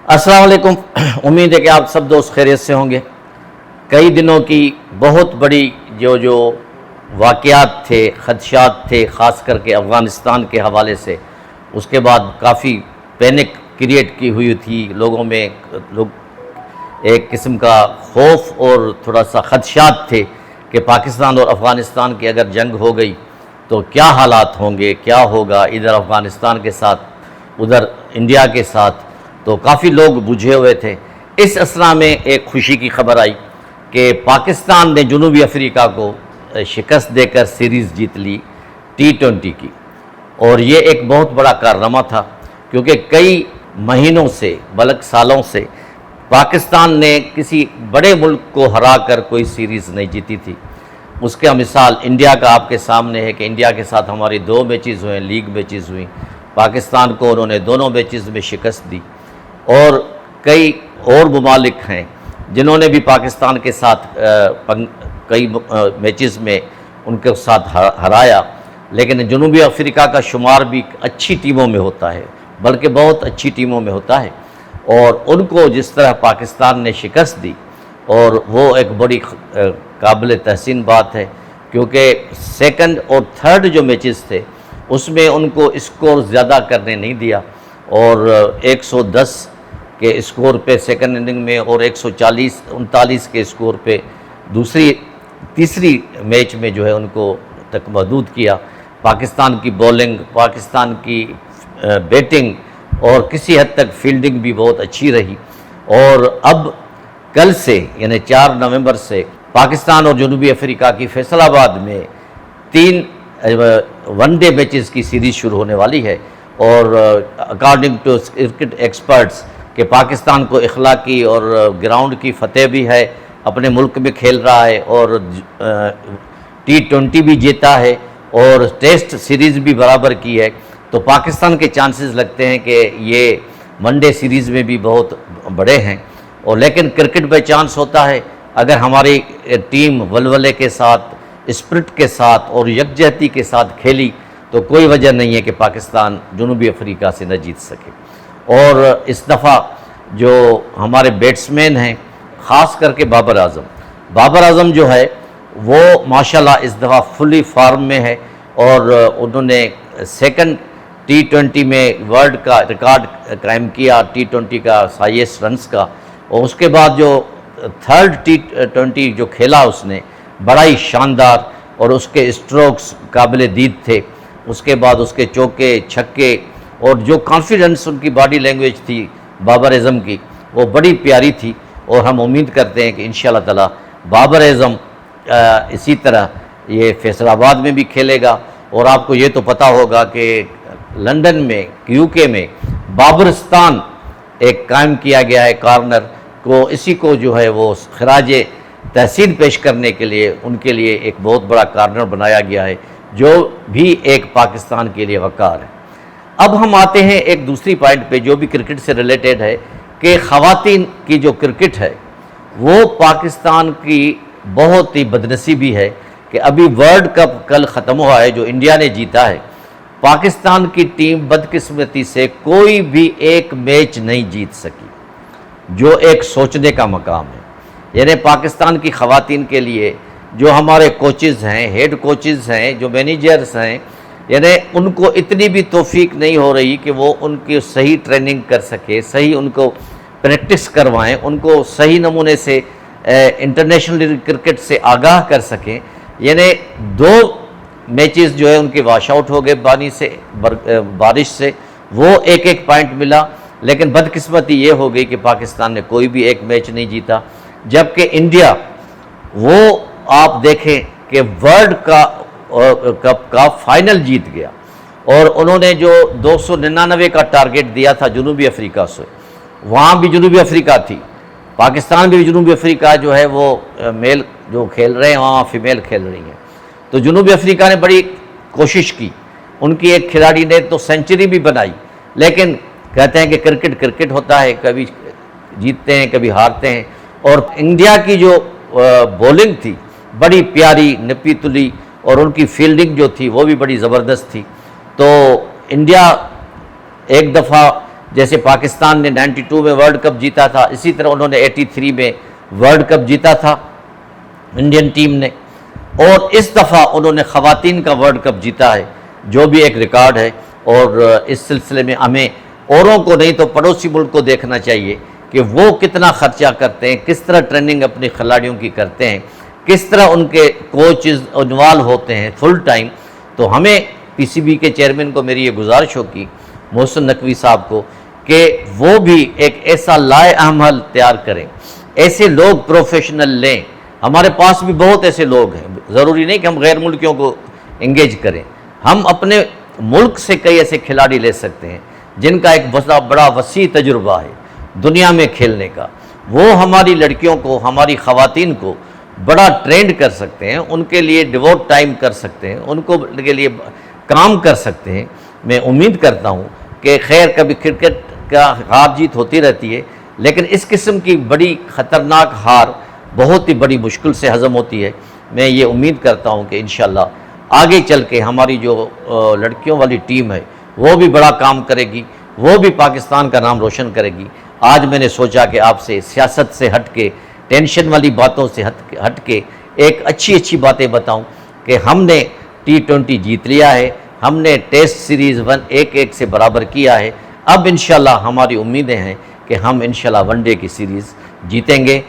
السلام علیکم۔ امید ہے کہ آپ سب دوست خیریت سے ہوں گے۔ کئی دنوں کی بہت بڑی جو واقعات تھے، خدشات تھے، خاص کر کے افغانستان کے حوالے سے، اس کے بعد کافی پینک کریٹ کی ہوئی تھی لوگوں میں، ایک قسم کا خوف اور تھوڑا سا خدشات تھے کہ پاکستان اور افغانستان کی اگر جنگ ہو گئی تو کیا حالات ہوں گے، کیا ہوگا ادھر افغانستان کے ساتھ، ادھر انڈیا کے ساتھ۔ تو کافی لوگ بجھے ہوئے تھے۔ اس اثنا میں ایک خوشی کی خبر آئی کہ پاکستان نے جنوبی افریقہ کو شکست دے کر سیریز جیت لی T20 کی، اور یہ ایک بہت بڑا کارنامہ تھا، کیونکہ کئی مہینوں سے بلکہ سالوں سے پاکستان نے کسی بڑے ملک کو ہرا کر کوئی سیریز نہیں جیتی تھی۔ اس کا مثال انڈیا کا آپ کے سامنے ہے کہ انڈیا کے ساتھ ہماری 2 میچز ہوئے، لیگ میچز ہوئیں، پاکستان کو انہوں نے دونوں میچز میں شکست دی، اور کئی اور ممالک ہیں جنہوں نے بھی پاکستان کے ساتھ کئی میچز میں ان کے ساتھ ہرایا، لیکن جنوبی افریقہ کا شمار بھی اچھی ٹیموں میں ہوتا ہے، بلکہ بہت اچھی ٹیموں میں ہوتا ہے، اور ان کو جس طرح پاکستان نے شکست دی، اور وہ ایک بڑی قابل تحسین بات ہے، کیونکہ سیکنڈ اور تھرڈ جو میچز تھے اس میں ان کو اسکور زیادہ کرنے نہیں دیا، اور 110 کے اسکور پہ سیکنڈ اننگ میں اور 139 کے اسکور پہ تیسری میچ میں جو ہے ان کو تک محدود کیا۔ پاکستان کی بولنگ، پاکستان کی بیٹنگ اور کسی حد تک فیلڈنگ بھی بہت اچھی رہی، اور اب کل سے یعنی 4 نومبر سے پاکستان اور جنوبی افریقہ کی فیصل آباد میں 3 ون ڈے میچز کی سیریز شروع ہونے والی ہے، اور اکارڈنگ ٹو کرکٹ ایکسپرٹس کہ پاکستان کو اخلاقی اور گراؤنڈ کی فتح بھی ہے، اپنے ملک میں کھیل رہا ہے، اور T20 بھی جیتا ہے، اور ٹیسٹ سیریز بھی برابر کی ہے، تو پاکستان کے چانسز لگتے ہیں کہ یہ ون ڈے سیریز میں بھی بہت بڑے ہیں۔ اور لیکن کرکٹ میں چانس ہوتا ہے، اگر ہماری ٹیم ولولے کے ساتھ، اسپرٹ کے ساتھ اور یکجہتی کے ساتھ کھیلی تو کوئی وجہ نہیں ہے کہ پاکستان جنوبی افریقہ سے نہ جیت سکے۔ اور اس دفعہ جو ہمارے بیٹسمین ہیں، خاص کر کے بابر اعظم جو ہے وہ ماشاءاللہ اس دفعہ فلی فارم میں ہے، اور انہوں نے سیکنڈ T20 میں ورلڈ کا ریکارڈ قائم کیا، T20 کا ہائیسٹ رنز کا، اور اس کے بعد جو تھرڈ T20 جو کھیلا اس نے بڑا ہی شاندار، اور اس کے اسٹروکس قابل دید تھے، اس کے بعد اس کے چوکے چھکے اور جو کانفیڈنس ان کی باڈی لینگویج تھی بابر اعظم کی، وہ بڑی پیاری تھی، اور ہم امید کرتے ہیں کہ انشاءاللہ تعالی بابر اعظم اسی طرح یہ فیصل آباد میں بھی کھیلے گا۔ اور آپ کو یہ تو پتہ ہوگا کہ لندن میں UK میں بابرستان ایک قائم کیا گیا ہے کارنر کو، اسی کو جو ہے وہ خراج تحسین پیش کرنے کے لیے ان کے لیے ایک بہت بڑا کارنر بنایا گیا ہے، جو بھی ایک پاکستان کے لیے وقار ہے۔ اب ہم آتے ہیں ایک دوسری پوائنٹ پہ جو بھی کرکٹ سے ریلیٹڈ ہے، کہ خواتین کی جو کرکٹ ہے وہ پاکستان کی بہت ہی بدنصیبی ہے کہ ابھی ورلڈ کپ کل ختم ہوا ہے جو انڈیا نے جیتا ہے، پاکستان کی ٹیم بدقسمتی سے کوئی بھی ایک میچ نہیں جیت سکی، جو ایک سوچنے کا مقام ہے۔ یعنی پاکستان کی خواتین کے لیے جو ہمارے کوچز ہیں، ہیڈ کوچز ہیں، جو مینیجرز ہیں، یعنی ان کو اتنی بھی توفیق نہیں ہو رہی کہ وہ ان کی صحیح ٹریننگ کر سکے، صحیح ان کو پریکٹس کروائیں، ان کو صحیح نمونے سے انٹرنیشنل کرکٹ سے آگاہ کر سکیں۔ یعنی 2 میچز جو ہے ان کے واش آؤٹ ہو گئے بارش سے، وہ ایک پوائنٹ ملا، لیکن بدقسمتی یہ ہو گئی کہ پاکستان نے کوئی بھی ایک میچ نہیں جیتا، جبکہ انڈیا وہ آپ دیکھیں کہ ورلڈ کپ کا فائنل جیت گیا، اور انہوں نے جو 299 کا ٹارگٹ دیا تھا جنوبی افریقہ سے، وہاں بھی جنوبی افریقہ تھی، پاکستان بھی جنوبی افریقہ جو ہے وہ میل جو کھیل رہے ہیں وہاں فیمیل کھیل رہی ہیں، تو جنوبی افریقہ نے بڑی کوشش کی، ان کی ایک کھلاڑی نے تو سینچری بھی بنائی، لیکن کہتے ہیں کہ کرکٹ ہوتا ہے، کبھی جیتتے ہیں کبھی ہارتے ہیں، اور انڈیا کی جو بولنگ تھی بڑی پیاری نپی تلی، اور ان کی فیلڈنگ جو تھی وہ بھی بڑی زبردست تھی، تو انڈیا ایک دفعہ جیسے پاکستان نے 92 میں ورلڈ کپ جیتا تھا، اسی طرح انہوں نے 83 میں ورلڈ کپ جیتا تھا انڈین ٹیم نے، اور اس دفعہ انہوں نے خواتین کا ورلڈ کپ جیتا ہے، جو بھی ایک ریکارڈ ہے۔ اور اس سلسلے میں ہمیں اوروں کو نہیں تو پڑوسی ملک کو دیکھنا چاہیے کہ وہ کتنا خرچہ کرتے ہیں، کس طرح ٹریننگ اپنے کھلاڑیوں کی کرتے ہیں، کس طرح ان کے کوچز انوالو ہوتے ہیں فل ٹائم۔ تو ہمیں پی سی بی کے چیئرمین کو میری یہ گزارش ہوگی، محسن نقوی صاحب کو، کہ وہ بھی ایک ایسا لائے عمل تیار کریں، ایسے لوگ پروفیشنل لیں۔ ہمارے پاس بھی بہت ایسے لوگ ہیں، ضروری نہیں کہ ہم غیر ملکیوں کو انگیج کریں، ہم اپنے ملک سے کئی ایسے کھلاڑی لے سکتے ہیں جن کا ایک بڑا وسیع تجربہ ہے دنیا میں کھیلنے کا، وہ ہماری لڑکیوں کو، ہماری خواتین کو بڑا ٹرینڈ کر سکتے ہیں، ان کے لیے ڈیووٹ ٹائم کر سکتے ہیں، ان کے لیے کام کر سکتے ہیں۔ میں امید کرتا ہوں کہ خیر کبھی کرکٹ کا ہار جیت ہوتی رہتی ہے، لیکن اس قسم کی بڑی خطرناک ہار بہت ہی بڑی مشکل سے ہضم ہوتی ہے۔ میں یہ امید کرتا ہوں کہ انشاءاللہ آگے چل کے ہماری جو لڑکیوں والی ٹیم ہے وہ بھی بڑا کام کرے گی، وہ بھی پاکستان کا نام روشن کرے گی۔ آج میں نے سوچا کہ آپ سے سیاست سے ہٹ کے، ٹینشن والی باتوں سے ہٹ کے ایک اچھی باتیں بتاؤں کہ ہم نے T20 جیت لیا ہے، ہم نے ٹیسٹ سیریز 1-1 سے برابر کیا ہے۔ اب انشاءاللہ ہماری امیدیں ہیں کہ ہم انشاءاللہ ون ڈے کی سیریز جیتیں گے۔